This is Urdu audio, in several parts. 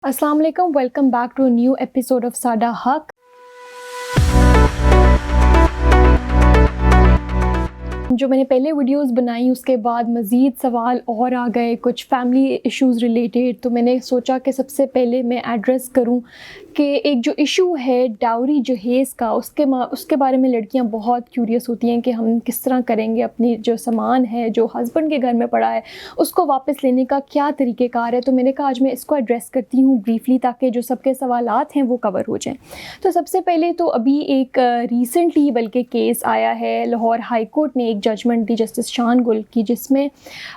السلام علیکم، welcome back to new episode of Saada Haq. جو میں نے پہلے ویڈیوز بنائی اس کے بعد مزید سوال اور آ گئے، کچھ فیملی ایشوز ریلیٹڈ، تو میں نے سوچا کہ سب سے پہلے میں ایڈریس کروں کہ ایک جو ایشو ہے ڈاوری جہیز کا، اس کے بارے میں لڑکیاں بہت کیوریس ہوتی ہیں کہ ہم کس طرح کریں گے، اپنی جو سامان ہے جو ہسبینڈ کے گھر میں پڑا ہے اس کو واپس لینے کا کیا طریقہ کار ہے۔ تو میں نے کہا آج میں اس کو ایڈریس کرتی ہوں بریفلی، تاکہ جو سب کے سوالات ہیں وہ کور ہو جائیں۔ تو سب سے پہلے تو ابھی ایک ریسنٹلی بلکہ کیس آیا ہے، لاہور ہائی کورٹ نے ایک ججمنٹ دی جسٹس شان گل کی، جس میں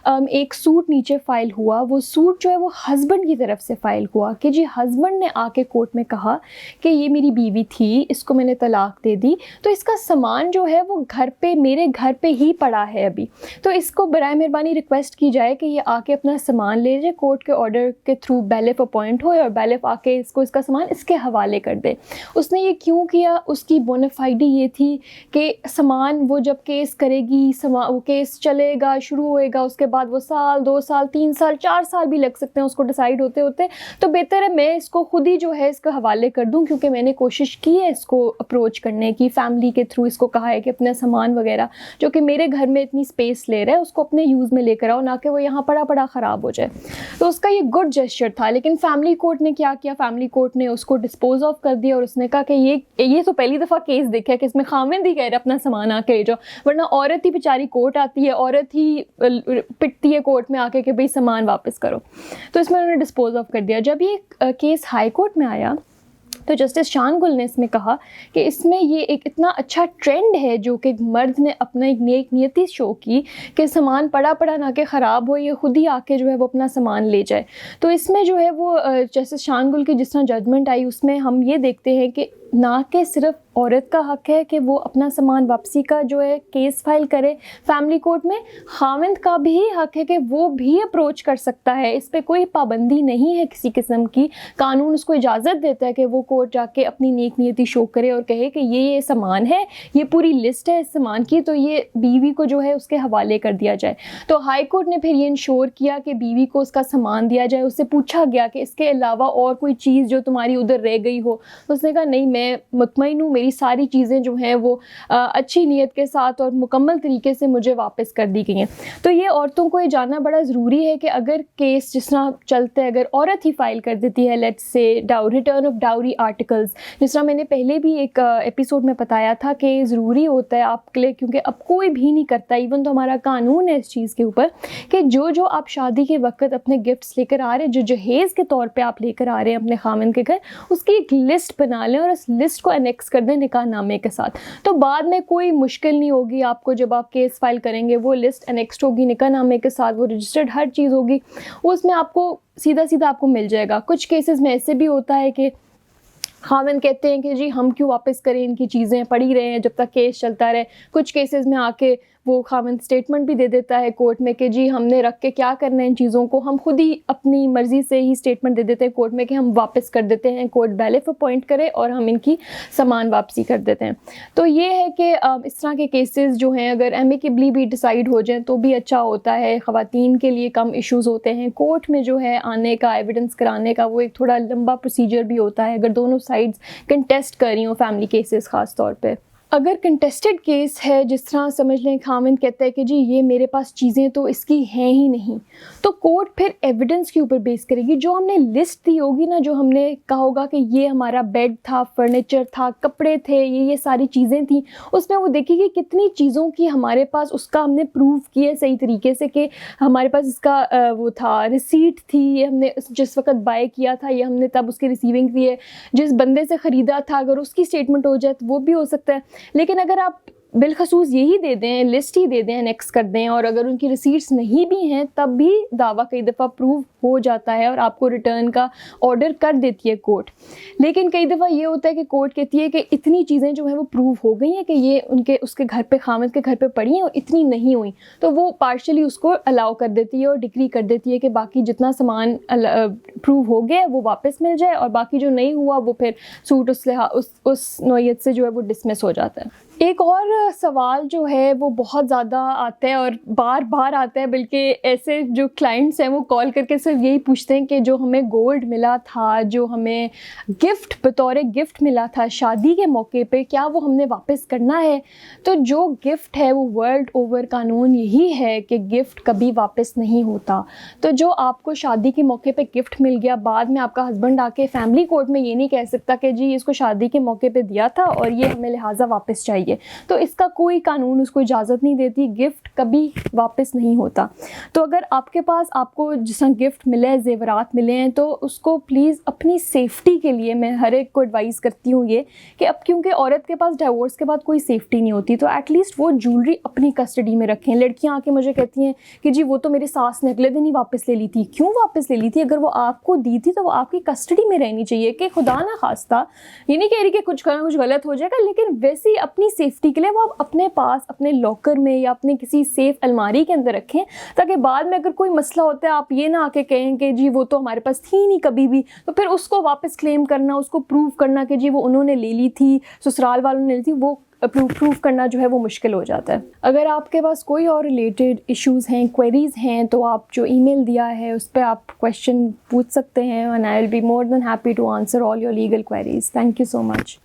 ایک سوٹ نیچے فائل ہوا۔ وہ سوٹ جو ہے وہ ہسبینڈ کی طرف سے فائل ہوا کہ جی ہسبینڈ نے آ کے کورٹ میں کہا کہ یہ میری بیوی تھی، اس کو میں نے طلاق دے دی، تو اس کا سامان جو ہے وہ گھر پہ میرے گھر پہ ہی پڑا ہے ابھی، تو اس کو برائے مہربانی ریکویسٹ کی جائے کہ یہ آ کے اپنا سامان لے جائے، کورٹ کے آرڈر کے تھرو بیلف اپوائنٹ ہوئے اور بیلف آ کے اس کا سامان اس کے حوالے کر دے۔ اس نے یہ کیوں کیا؟ اس کی بونافائیڈی یہ تھی کہ سامان وہ جب کیس کرے گی، وہ کیس چلے گا، شروع ہوئے گا، اس کے بعد وہ سال، 2 سال، 3 سال، 4 سال بھی لگ سکتے ہیں اس کو ڈیسائیڈ ہوتے ہوتے، تو بہتر ہے میں اس کو خود ہی جو ہے اس کا حوالے کر دوں، کیونکہ میں نے کوشش کی ہے اس کو اپروچ کرنے کی، فیملی کے تھرو اس کو کہا ہے کہ اپنا سامان وغیرہ جو کہ میرے گھر میں اتنی اسپیس لے رہا ہے اس کو اپنے یوز میں لے کر آؤ، نہ کہ وہ یہاں پڑا خراب ہو جائے۔ تو اس کا یہ گڈ جیسچر تھا، لیکن فیملی کورٹ نے کیا کیا؟ فیملی کورٹ نے اس کو ڈسپوز آف کر دیا، اور اس نے کہا کہ یہ تو پہلی دفعہ کیس دیکھا کہ اس میں خاوند ہی کہہ رہا اپنا سامان آ کے لے جاؤ، ورنہ عورت ہی بیچاری کورٹ آتی ہے، عورت ہی پٹتی ہے کورٹ میں آ کے کہ بھئی سامان واپس کرو۔ تو اس میں انہوں نے ڈسپوز آف کر دیا۔ جب یہ کیس ہائی کورٹ میں آیا تو جسٹس شان گل نے اس میں کہا کہ اس میں یہ ایک اتنا اچھا ٹرینڈ ہے جو کہ مرد نے اپنا ایک نیک نیتی شو کی کہ سامان پڑا نہ کہ خراب ہو، یہ خود ہی آ کے جو ہے وہ اپنا سامان لے جائے۔ تو اس میں جو ہے وہ جسٹس شان گل کی جس طرح ججمنٹ آئی اس میں ہم یہ دیکھتے ہیں کہ نہ کہ صرف عورت کا حق ہے کہ وہ اپنا سامان واپسی کا جو ہے کیس فائل کرے فیملی کورٹ میں، خاوند کا بھی حق ہے کہ وہ بھی اپروچ کر سکتا ہے، اس پہ کوئی پابندی نہیں ہے کسی قسم کی، قانون اس کو اجازت دیتا ہے کہ وہ کورٹ جا کے اپنی نیک نیتی شو کرے اور کہے کہ یہ سامان ہے، یہ پوری لسٹ ہے اس سامان کی، تو یہ بیوی کو جو ہے اس کے حوالے کر دیا جائے۔ تو ہائی کورٹ نے پھر یہ انشور کیا کہ بیوی کو اس کا سامان دیا جائے۔ اس سے پوچھا گیا کہ اس کے علاوہ اور کوئی چیز جو تمہاری ادھر رہ گئی ہو، اس نے کہا نہیں، میں مطمئن ہوں، میری ساری چیزیں جو ہیں وہ اچھی نیت کے ساتھ اور مکمل طریقے سے مجھے واپس کر دی گئی ہیں۔ تو یہ عورتوں کو یہ جاننا بڑا ضروری ہے کہ اگر کیس جس طرح چلتا ہے، اگر عورت ہی فائل کر دیتی ہے let's say return of dowry articles, جس طرح میں نے پہلے بھی ایک ایپیسوڈ میں بتایا تھا کہ ضروری ہوتا ہے آپ کے لیے، کیونکہ اب کوئی بھی نہیں کرتا، ایون تو ہمارا قانون ہے اس چیز کے اوپر کہ جو آپ شادی کے وقت اپنے گفٹس لے کر آ رہے ہیں، جو جہیز کے طور پہ آپ لے کر آ رہے ہیں اپنے خاوند کے گھر، اس کی ایک لسٹ بنا لیں اور اس لسٹ کو انیکس کر دیں نکاح نامے کے ساتھ، تو بعد میں کوئی مشکل نہیں ہوگی آپ کو۔ جب آپ کیس فائل کریں گے وہ لسٹ انیکسڈ ہوگی نکاح نامے کے ساتھ، وہ رجسٹرڈ ہر چیز ہوگی، اس میں آپ کو سیدھا آپ کو مل جائے گا۔ کچھ کیسز میں ایسے بھی ہوتا ہے کہ خاوند کہتے ہیں کہ جی ہم کیوں واپس کریں، ان کی چیزیں پڑی رہے ہیں جب تک کیس چلتا رہے۔ کچھ کیسز میں آ کے وہ خاوند اسٹیٹمنٹ بھی دے دیتا ہے کورٹ میں کہ جی ہم نے رکھ کے کیا کرنا ہے ان چیزوں کو، ہم خود ہی اپنی مرضی سے ہی اسٹیٹمنٹ دے دیتے ہیں کورٹ میں کہ ہم واپس کر دیتے ہیں، کورٹ بیلف اپوائنٹ کرے اور ہم ان کی سامان واپسی کر دیتے ہیں۔ تو یہ ہے کہ اس طرح کے کیسز جو ہیں اگر ایمیکیبلی بھی ڈیسائیڈ ہو جائیں تو بھی اچھا ہوتا ہے، خواتین کے لیے کم ایشوز ہوتے ہیں۔ کورٹ میں جو ہے آنے کا، ایویڈنس کرانے کا وہ ایک تھوڑا لمبا پروسیجر بھی ہوتا ہے اگر دونوں سائڈز کنٹیسٹ کر رہی ہوں، فیملی کیسز خاص طور پہ۔ اگر کنٹیسٹڈ کیس ہے، جس طرح سمجھ لیں خاوند کہتا ہے کہ جی یہ میرے پاس چیزیں تو اس کی ہیں ہی نہیں، تو کورٹ پھر ایویڈنس کے اوپر بیس کرے گی، جو ہم نے لسٹ دی ہوگی نا، جو ہم نے کہا ہوگا کہ یہ ہمارا بیڈ تھا، فرنیچر تھا، کپڑے تھے، یہ ساری چیزیں تھیں، اس میں وہ دیکھے گی کتنی چیزوں کی ہمارے پاس اس کا ہم نے پروف کیا صحیح طریقے سے کہ ہمارے پاس اس کا وہ تھا، ریسیٹ تھی، یہ ہم نے جس وقت بائی کیا تھا یہ ہم نے تب اس کی ریسیونگ دی ہے، جس بندے سے خریدا تھا اگر اس کی اسٹیٹمنٹ ہو جائے تو وہ بھی ہو سکتا ہے۔ لیکن اگر آپ بالخصوص یہی دے دیں، لسٹ ہی دے دیں، انیکس کر دیں، اور اگر ان کی ریسیٹس نہیں بھی ہیں تب بھی دعویٰ کئی دفعہ پروو ہو جاتا ہے اور آپ کو ریٹرن کا آرڈر کر دیتی ہے کورٹ۔ لیکن کئی دفعہ یہ ہوتا ہے کہ کورٹ کہتی ہے کہ اتنی چیزیں جو ہیں وہ پروو ہو گئی ہیں کہ یہ اس کے گھر پہ، خاوند کے گھر پہ پڑی ہیں اور اتنی نہیں ہوئیں، تو وہ پارشلی اس کو الاؤ کر دیتی ہے اور ڈکری کر دیتی ہے کہ باقی جتنا سامان پروو ہو گیا وہ واپس مل جائے، اور باقی جو نہیں ہوا وہ پھر سوٹ اس نوعیت سے جو ہے وہ ڈسمس ہو جاتا ہے۔ ایک اور سوال جو ہے وہ بہت زیادہ آتا ہے اور بار بار آتا ہے، بلکہ ایسے جو کلائنٹس ہیں وہ کال کر کے صرف یہی پوچھتے ہیں کہ جو ہمیں گولڈ ملا تھا، جو ہمیں گفٹ بطور گفٹ ملا تھا شادی کے موقع پہ، کیا وہ ہم نے واپس کرنا ہے؟ تو جو گفٹ ہے وہ ورلڈ اوور قانون یہی ہے کہ گفٹ کبھی واپس نہیں ہوتا. تو جو آپ کو شادی کے موقع پہ گفٹ مل گیا، بعد میں آپ کا ہسبینڈ آ کے فیملی کورٹ میں یہ نہیں کہہ سکتا کہ جی اس کو شادی کے موقع پہ دیا تھا اور یہ ہمیں لہٰذا واپس چاہیے. تو اس کا کوئی قانون اس کو اجازت نہیں دیتی، گفٹ کبھی واپس نہیں ہوتا. تو اگر آپ کے پاس آپ کو جس طرح گفٹ ملے ہیں، زیورات ملے ہیں، تو اس کو پلیز اپنی سیفٹی کے لیے میں ہر ایک کو ایڈوائز کرتی ہوں یہ کہ اب کیونکہ عورت کے پاس ڈیورس کے بعد کوئی سیفٹی نہیں ہوتی، تو ایٹ لیسٹ وہ جولری اپنی کسٹڈی میں رکھیں. لڑکیاں آ کے مجھے کہتی ہیں کہ جی وہ تو میری ساس نے اگلے دن ہی واپس لے لی تھی. کیوں واپس لے لی تھی؟ اگر وہ آپ کو دی تھی تو وہ آپ کی کسٹڈی میں رہنی چاہیے. کہ خدا نہ خواستہ یہ نہیں کہہ رہی کہ کچھ غلط ہو جائے گا، لیکن ویسے اپنی سیفٹی کے لیے وہ آپ اپنے پاس اپنے لاکر میں یا اپنے کسی سیف الماری کے اندر رکھیں، تاکہ بعد میں اگر کوئی مسئلہ ہوتا ہے آپ یہ نہ آ کے کہیں کہ جی وہ تو ہمارے پاس تھی نہیں کبھی بھی، تو پھر اس کو واپس کلیم کرنا، اس کو پروو کرنا کہ جی وہ انہوں نے لے لی تھی، سسرال والوں نے لی تھی، وہ پروف کرنا جو ہے وہ مشکل ہو جاتا ہے. اگر آپ کے پاس کوئی اور ریلیٹڈ ایشوز ہیں، کوئریز ہیں، تو آپ جو ای میل دیا ہے اس پہ آپ کویشچن پوچھ سکتے ہیں، and I will be more than happy to answer all your legal queries. Thank you so much.